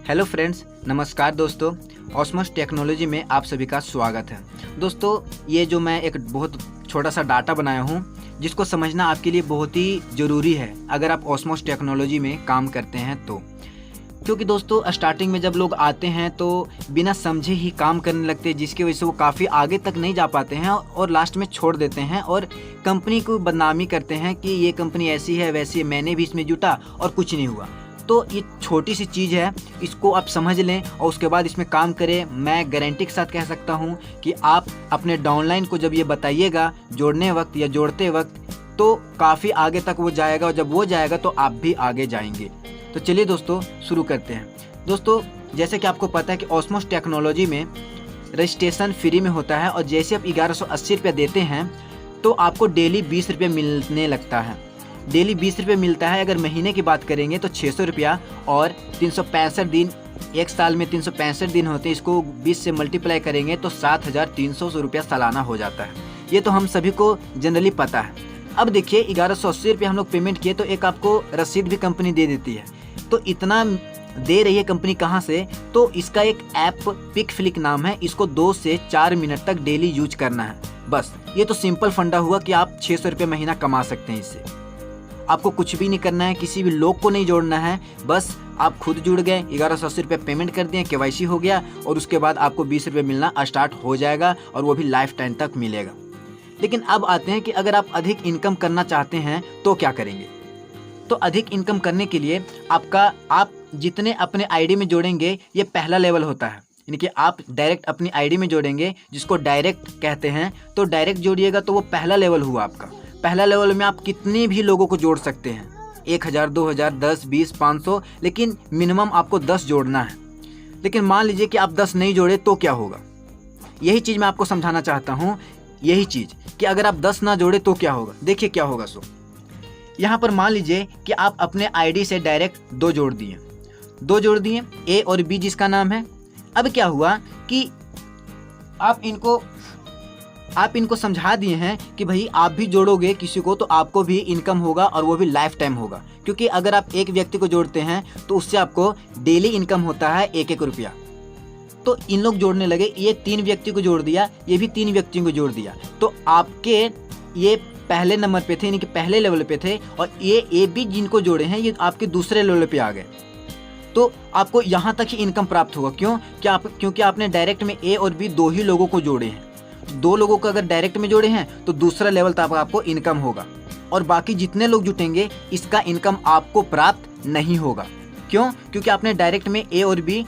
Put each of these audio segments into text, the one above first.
Hello friends, नमस्कार दोस्तों। ऑस्मोस technology में आप सभी का स्वागत है। दोस्तों, ये जो मैं एक बहुत छोटा सा डाटा बनाया हूँ जिसको समझना आपके लिए बहुत ही ज़रूरी है अगर आप ऑस्मोस टेक्नोलॉजी में काम करते हैं तो। क्योंकि दोस्तों, स्टार्टिंग में जब लोग आते हैं तो बिना समझे ही काम करने लगते हैं, जिसकी वजह से वो काफ़ी आगे तक नहीं जा पाते हैं और लास्ट में छोड़ देते हैं और कंपनी को बदनामी करते हैं कि ये कंपनी ऐसी है वैसी है, मैंने भी इसमें जुटा और कुछ नहीं हुआ। तो ये छोटी सी चीज़ है, इसको आप समझ लें और उसके बाद इसमें काम करें। मैं गारंटी के साथ कह सकता हूँ कि आप अपने डाउनलाइन को जब ये बताइएगा जोड़ने वक्त या जोड़ते वक्त, तो काफ़ी आगे तक वो जाएगा और जब वो जाएगा तो आप भी आगे जाएंगे। तो चलिए दोस्तों, शुरू करते हैं। दोस्तों, जैसे कि आपको पता है कि ऑस्मोस टेक्नोलॉजी में रजिस्ट्रेशन फ्री में होता है और जैसे आप 1180 रुपये देते हैं तो आपको डेली 20 रुपये मिलने लगता है। डेली 20 रुपये मिलता है। अगर महीने की बात करेंगे तो 600 रुपया और 365 दिन, एक साल में 365 दिन होते हैं, इसको 20 से मल्टीप्लाई करेंगे तो 7,300 रुपया सालाना हो जाता है। ये तो हम सभी को जनरली पता है। अब देखिए, 1180 रुपये हम लोग पेमेंट किए तो एक आपको रसीद भी कंपनी दे देती है। तो इतना दे रही है कंपनी कहाँ से? तो इसका एक ऐप पिकफ्लिक नाम है, इसको 2 से 4 मिनट तक डेली यूज करना है। बस ये तो सिंपल फंडा हुआ कि आप 600 रुपये महीना कमा सकते हैं इससे। आपको कुछ भी नहीं करना है, किसी भी लोग को नहीं जोड़ना है, बस आप खुद जुड़ गए, 1180 रुपये पेमेंट कर दिए, KYC हो गया और उसके बाद आपको 20 रुपये मिलना स्टार्ट हो जाएगा और वो भी लाइफ टाइम तक मिलेगा। लेकिन अब आते हैं कि अगर आप अधिक इनकम करना चाहते हैं तो क्या करेंगे। तो अधिक इनकम करने के लिए आप जितने अपने आईडी में जोड़ेंगे, ये पहला लेवल होता है। यानी कि आप डायरेक्ट अपनी आईडी में जोड़ेंगे, जिसको डायरेक्ट कहते हैं। तो डायरेक्ट जोड़िएगा तो वो पहला लेवल हुआ आपका। पहला लेवल में आप कितने भी लोगों को जोड़ सकते हैं, 1000, 2000, 10, 20, 500, लेकिन मिनिमम आपको 10 जोड़ना है। लेकिन मान लीजिए कि आप 10 नहीं जोड़े तो क्या होगा। यही चीज़ मैं आपको समझाना चाहता हूँ, यही चीज़ कि अगर आप 10 ना जोड़े तो क्या होगा। देखिए क्या होगा। यहाँ पर मान लीजिए कि आप अपने आईडी से डायरेक्ट 2 जोड़ दिए, ए और बी जिसका नाम है। अब क्या हुआ कि आप इनको समझा दिए हैं कि भाई आप भी जोड़ोगे किसी को तो आपको भी इनकम होगा और वो भी लाइफ टाइम होगा। क्योंकि अगर आप एक व्यक्ति को जोड़ते हैं तो उससे आपको डेली इनकम होता है 1-1 रुपया। तो इन लोग जोड़ने लगे, ये 3 व्यक्ति को जोड़ दिया, ये भी 3 व्यक्तियों को जोड़ दिया, तो आपके ये पहले नंबर पे थे, यानी कि पहले लेवल पे थे, और ये ए बी जिनको जोड़े हैं ये आपके दूसरे लेवल पे आ गए। तो आपको यहाँ तक ही इनकम प्राप्त होगा। क्योंकि आपने डायरेक्ट में ए और बी 2 ही लोगों को जोड़े हैं। 2 लोगों को अगर डायरेक्ट में जोड़े हैं तो दूसरा लेवल तक आपको इनकम होगा और बाकी जितने लोग जुटेंगे इसका इनकम आपको प्राप्त नहीं होगा। क्यों? क्योंकि आपने डायरेक्ट में ए और बी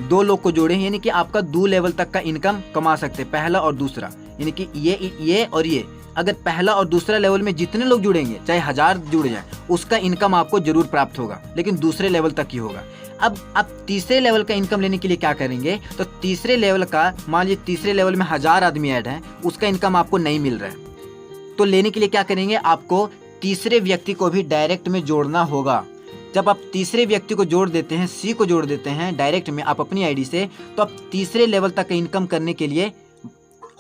2 लोग को जोड़े हैं, यानी कि आपका 2 लेवल तक का इनकम कमा सकते हैं, पहला और दूसरा। यानी कि ये और ये, अगर पहला और दूसरा लेवल में जितने लोग जुड़ेंगे, चाहे 1000 जुड़ जाए, उसका इनकम आपको जरूर प्राप्त होगा, लेकिन दूसरे लेवल तक ही होगा। अब आप तीसरे लेवल का इनकम लेने के लिए क्या करेंगे? तो तीसरे लेवल का, मान लीजिए तीसरे लेवल में 1000 आदमी ऐड हैं, उसका इनकम आपको नहीं मिल रहा है। तो लेने के लिए क्या करेंगे? आपको तीसरे व्यक्ति को भी डायरेक्ट में जोड़ना होगा। जब आप तीसरे व्यक्ति को जोड़ देते हैं, सी को जोड़ देते हैं डायरेक्ट में आप अपनी आईडी से, तो आप तीसरे लेवल तक का इनकम करने के लिए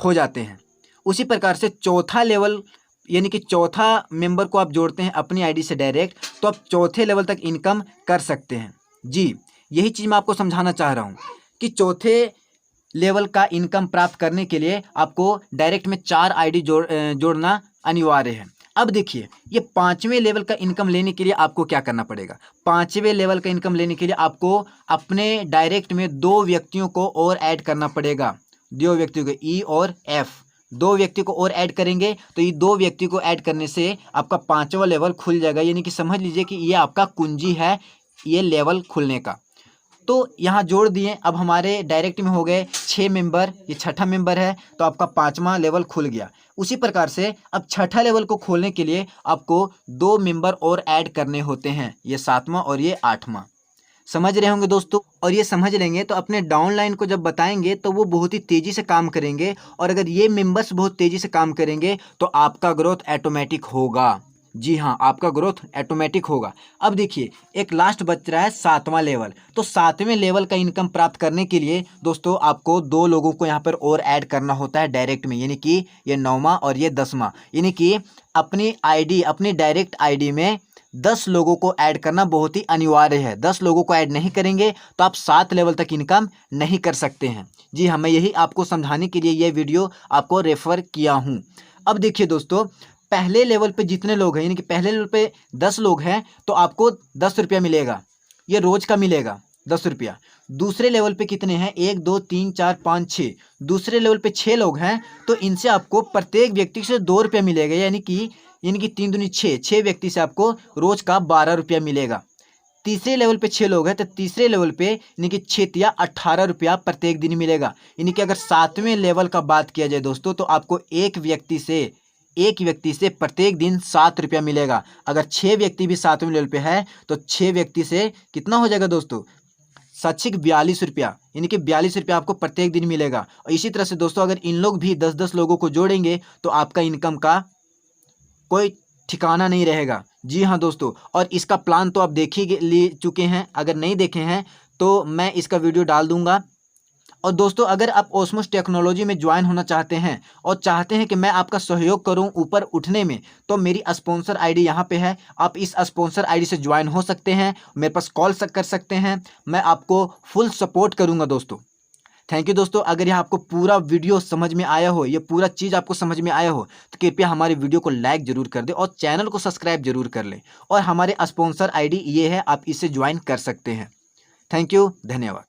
हो जाते हैं। उसी प्रकार से चौथा लेवल, यानी कि चौथा मेंबर को आप जोड़ते हैं अपनी आईडी से डायरेक्ट, तो आप चौथे लेवल तक इनकम कर सकते हैं। जी, यही चीज़ मैं आपको समझाना चाह रहा हूँ कि चौथे लेवल का इनकम प्राप्त करने के लिए आपको डायरेक्ट में 4 आईडी जोड़ना अनिवार्य है। अब देखिए, ये 5वें लेवल का इनकम लेने के लिए आपको क्या करना पड़ेगा। 5वें लेवल का इनकम लेने के लिए आपको अपने डायरेक्ट में 2 व्यक्तियों को और ऐड करना पड़ेगा। 2 व्यक्तियों को, ई और एफ, 2 व्यक्ति को और ऐड करेंगे तो ये 2 व्यक्ति को ऐड करने से आपका 5वां लेवल खुल जाएगा। यानी कि समझ लीजिए कि ये आपका कुंजी है ये लेवल खुलने का। तो यहाँ जोड़ दिए, अब हमारे डायरेक्ट में हो गए 6 मेंबर, ये 6ठा मेंबर है, तो आपका 5वां लेवल खुल गया। उसी प्रकार से अब 6ठा लेवल को खोलने के लिए आपको 2 मेंबर और ऐड करने होते हैं, ये 7वां और ये 8वां। समझ रहे होंगे दोस्तों। और ये समझ लेंगे तो अपने डाउनलाइन को जब बताएंगे तो वो बहुत ही तेज़ी से काम करेंगे, और अगर ये मेंबर्स बहुत तेज़ी से काम करेंगे तो आपका ग्रोथ ऑटोमेटिक होगा। जी हाँ, आपका ग्रोथ ऑटोमेटिक होगा। अब देखिए, एक लास्ट बच रहा है 7वां लेवल। तो 7वें लेवल का इनकम प्राप्त करने के लिए दोस्तों आपको 2 लोगों को यहाँ पर और ऐड करना होता है डायरेक्ट में, यानी कि ये 9वां और ये 10वां। यानी कि अपनी डायरेक्ट आईडी में 10 लोगों को ऐड करना बहुत ही अनिवार्य है। 10 लोगों को ऐड नहीं करेंगे तो आप 7 लेवल तक इनकम नहीं कर सकते हैं। जी हाँ, मैं यही आपको समझाने के लिए ये वीडियो आपको रेफर किया हूँ। अब देखिए दोस्तों, पहले लेवल पे जितने लोग हैं, यानी कि पहले लेवल पे 10 लोग हैं तो आपको 10 रुपया मिलेगा, ये रोज का मिलेगा 10 रुपया। दूसरे लेवल पे कितने हैं, 1 2 3 4 5 6, दूसरे लेवल पे 6 लोग हैं तो इनसे आपको प्रत्येक व्यक्ति से 2 रुपया मिलेगा, यानी कि 3 दूनी 6, 6 व्यक्ति से आपको रोज का 12 रुपया मिलेगा। तीसरे लेवल पे 6 लोग हैं तो तीसरे लेवल पे यानी कि 6 या 18 रुपया प्रत्येक दिन मिलेगा। यानी कि अगर 7वें लेवल का बात किया जाए दोस्तों तो आपको एक व्यक्ति से प्रत्येक दिन 7 रुपया मिलेगा। अगर 6 व्यक्ति भी 7वें लेवल पे है तो 6 व्यक्ति से कितना हो जाएगा दोस्तों, 42 रुपया, यानी कि 42 रुपया आपको प्रत्येक दिन मिलेगा। और इसी तरह से दोस्तों अगर इन लोग भी 10-10 लोगों को जोड़ेंगे तो आपका इनकम का कोई ठिकाना नहीं रहेगा। जी हाँ दोस्तों, और इसका प्लान तो आप देख ही ले चुके हैं, अगर नहीं देखे हैं तो मैं इसका वीडियो डाल दूंगा। और दोस्तों अगर आप ओस्मोस टेक्नोलॉजी में ज्वाइन होना चाहते हैं और चाहते हैं कि मैं आपका सहयोग करूं ऊपर उठने में, तो मेरी स्पॉन्सर आईडी यहाँ पे है, आप इस स्पॉन्सर आईडी से ज्वाइन हो सकते हैं, मेरे पास कॉल कर सकते हैं, मैं आपको फुल सपोर्ट करूँगा दोस्तों। थैंक यू दोस्तों। अगर यह आपको पूरा वीडियो समझ में आया हो, ये पूरा चीज़ आपको समझ में आया हो तो कृपया हमारे वीडियो को लाइक जरूर कर दें और चैनल को सब्सक्राइब जरूर कर लें। और हमारे स्पॉन्सर आईडी ये है, आप इसे ज्वाइन कर सकते हैं। थैंक यू, धन्यवाद।